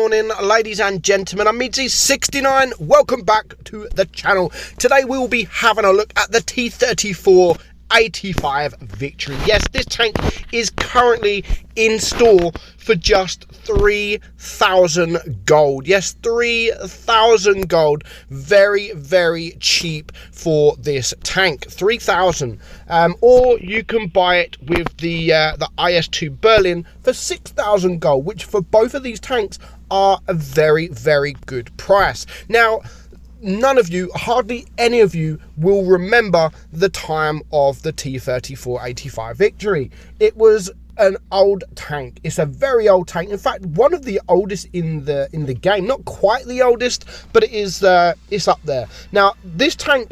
morning, ladies and gentlemen. I'm meadsy69. Welcome back to the channel. Today we will be having a look at the T3485 Victory. Yes, this tank is currently in store for just 3,000 gold. Yes, 3,000 gold. Very, very cheap for this tank. 3,000. Or you can buy it with the IS-2 Berlin for 6,000 gold, which for both of these tanks are a very, very good price. Now, none of you, hardly any of you, will remember the time of the T3485 Victory. It was an old tank. It's a very old tank. In fact, one of the oldest in the game. Not quite the oldest, but it is. It's up there. Now, this tank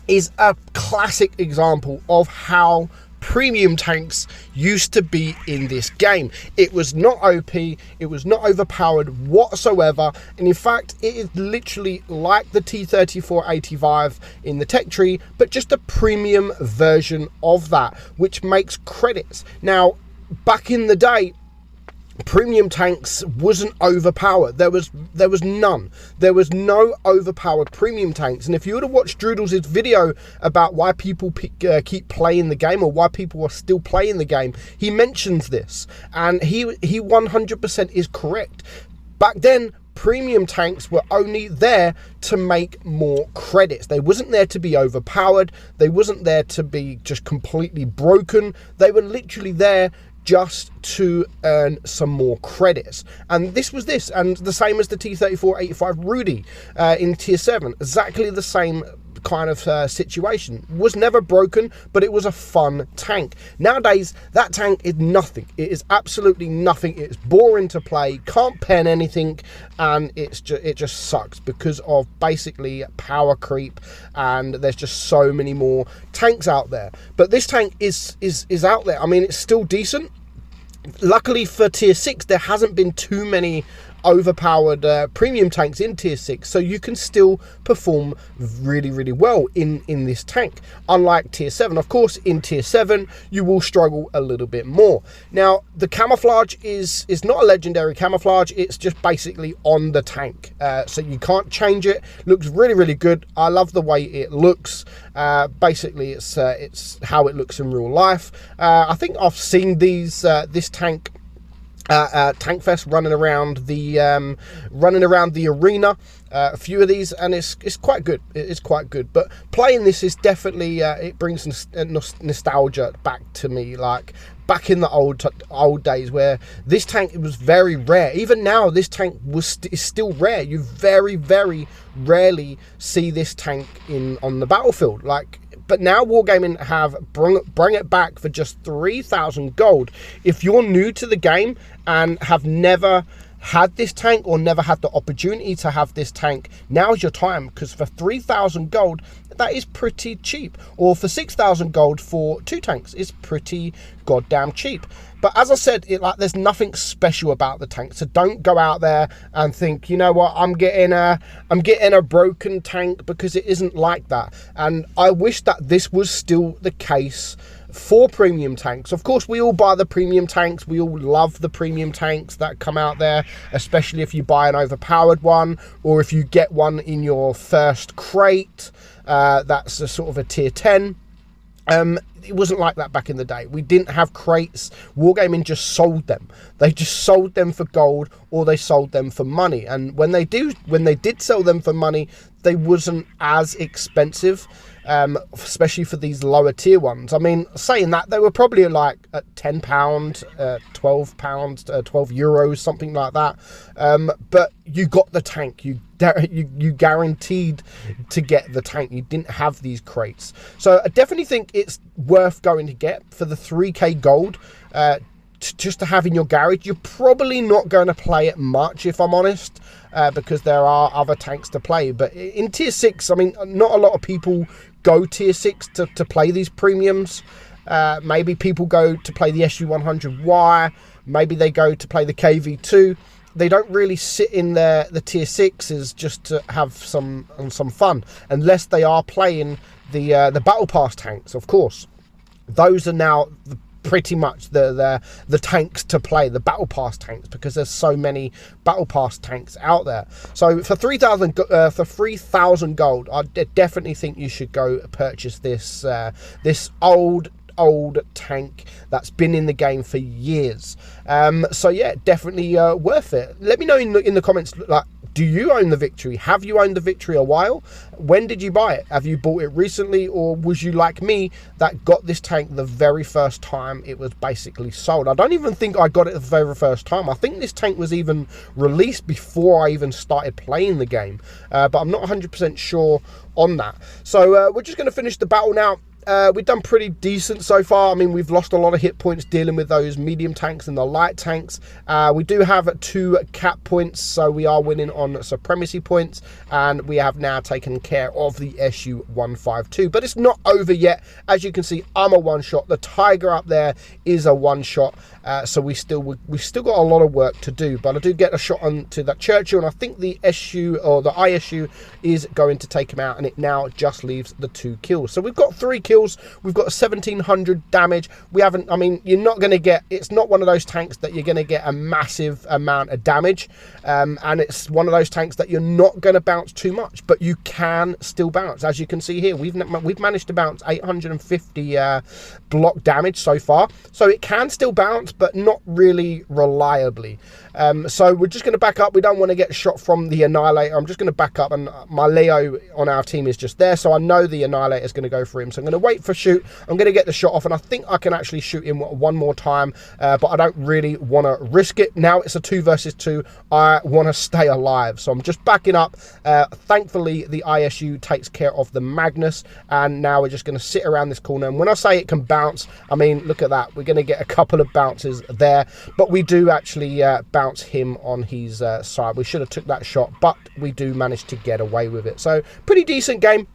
is a classic example of how premium tanks used to be in this game. It was not OP, it was not overpowered whatsoever, and in fact it is literally like the T3485 in the tech tree, but just a premium version of that, which makes credits. Now, back in the day, premium tanks wasn't overpowered. There was none. There was no overpowered premium tanks. And if you would have watched Droodles' video about why people keep playing the game, or why people are still playing the game, he mentions this, and he 100% is correct. Back then, premium tanks were only there to make more credits. They wasn't there to be overpowered. They wasn't there to be just completely broken. They were literally there just to earn some more credits. And this was this, and the same as the T3485 Rudy in tier 7. Exactly the same kind of situation. Was never broken, but it was a fun tank. Nowadays, that tank is nothing. It is absolutely nothing. It's boring to play, can't pen anything, and it just sucks because of basically power creep, and there's just so many more tanks out there. But this tank is out there. I mean, it's still decent. Luckily for tier 6, there hasn't been too many overpowered premium tanks in tier 6, so you can still perform really, really well in this tank, unlike tier 7. Of course, in tier 7 you will struggle a little bit more. Now, the camouflage is not a legendary camouflage. It's just basically on the tank, so you can't change it. Looks really, really good. I love the way it looks. Basically it's how it looks in real life. I think I've seen these this tank Tank Fest running around the arena, a few of these, and it's quite good. It's quite good. But playing this is definitely it brings nostalgia back to me, like back in the old days where this tank, it was very rare. Even now, this tank is still rare. You very, very rarely see this tank on the battlefield. But now Wargaming have bring it back for just 3,000 gold. If you're new to the game and have never had this tank or never had the opportunity to have this tank, now's your time, because for 3,000 gold, that is pretty cheap. Or for 6,000 gold for 2 tanks is pretty goddamn cheap. But as I said, there's nothing special about the tank, so don't go out there and think, you know what, I'm getting a broken tank, because it isn't like that. And I wish that this was still the case for premium tanks. Of course, we all buy the premium tanks. We all love the premium tanks that come out there, especially if you buy an overpowered one, or if you get one in your first crate. That's a sort of a tier 10. It wasn't like that back in the day. We didn't have crates. Wargaming just sold them. They just sold them for gold, or they sold them for money. And when they did sell them for money, they wasn't as expensive, especially for these lower tier ones. I mean, saying that, they were probably like at £10, £12, €12, something like that. But you got the tank. You guaranteed to get the tank. You didn't have these crates. So I definitely think it's worth going to get for the 3k gold, just to have in your garage. You're probably not going to play it much, if I'm honest, because there are other tanks to play. But in tier 6, I mean, not a lot of people go tier 6 to play these premiums. Maybe people go to play the SU-100Y. Maybe they go to play the KV-2. They don't really sit in the tier 6s just to have some fun, unless they are playing the battle pass tanks. Of course, those are now pretty much the tanks to play, the battle pass tanks, because there's so many battle pass tanks out there. So for 3,000 gold, I definitely think you should go purchase this this old tank that's been in the game for years. So yeah, definitely worth it. Let me know in the comments, like, do you own the Victory? Have you owned the Victory a while? When did you buy it? Have you bought it recently, or was you like me that got this tank the very first time it was basically sold? I don't even think I got it the very first time. I think this tank was even released before I even started playing the game, but I'm not 100% sure on that. So we're just going to finish the battle now. We've done pretty decent so far. I mean, we've lost a lot of hit points dealing with those medium tanks and the light tanks. We do have 2 cap points, so we are winning on supremacy points, and we have now taken care of the SU-152. But it's not over yet. As you can see, I'm a one-shot. The Tiger up there is a one-shot. So we still got a lot of work to do. But I do get a shot onto that Churchill, and I think the SU, or the ISU, is going to take him out, and it now just leaves the 2 kills. So we've got 3 kills. We've got 1,700 damage. We haven't, I mean, you're not going to get, it's not one of those tanks that you're going to get a massive amount of damage, and it's one of those tanks that you're not going to bounce too much, but you can still bounce. As you can see here, we've managed to bounce 850 block damage so far, so it can still bounce, but not really reliably. So we're just going to back up. We don't want to get shot from the Annihilator. I'm just going to back up, and my Leo on our team is just there, so I know the Annihilator is going to go for him. So I'm going to wait for shoot. I'm going to get the shot off, and I think I can actually shoot him one more time, but I don't really want to risk it. Now it's a 2 versus 2. I want to stay alive, so I'm just backing up. Thankfully, the ISU takes care of the Magnus, and now we're just going to sit around this corner. And when I say it can bounce, I mean, look at that. We're going to get a couple of bounces there, but we do actually bounce him on his side. We should have took that shot, but we do manage to get away with it. So pretty decent game.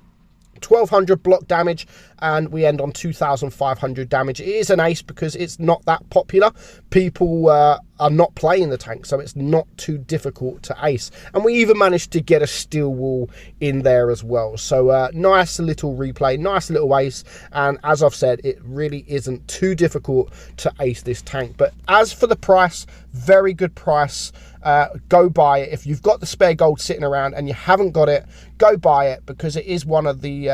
1,200 block damage, and we end on 2,500 damage. It is an ace because it's not that popular. People are not playing the tank, so it's not too difficult to ace. And we even managed to get a steel wall in there as well. So nice little replay, nice little ace. And as I've said, it really isn't too difficult to ace this tank. But as for the price, very good price. Go buy it. If you've got the spare gold sitting around and you haven't got it, go buy it, because it is one of the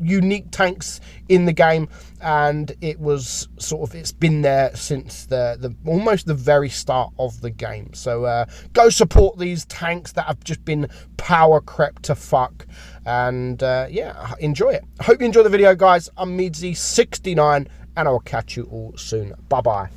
unique tanks in the game, and it was sort of, it's been there since the almost the very start of the game. So go support these tanks that have just been power crept to fuck, and yeah, enjoy it. Hope you enjoy the video, guys. I'm meadsy69, and I will catch you all soon. Bye bye.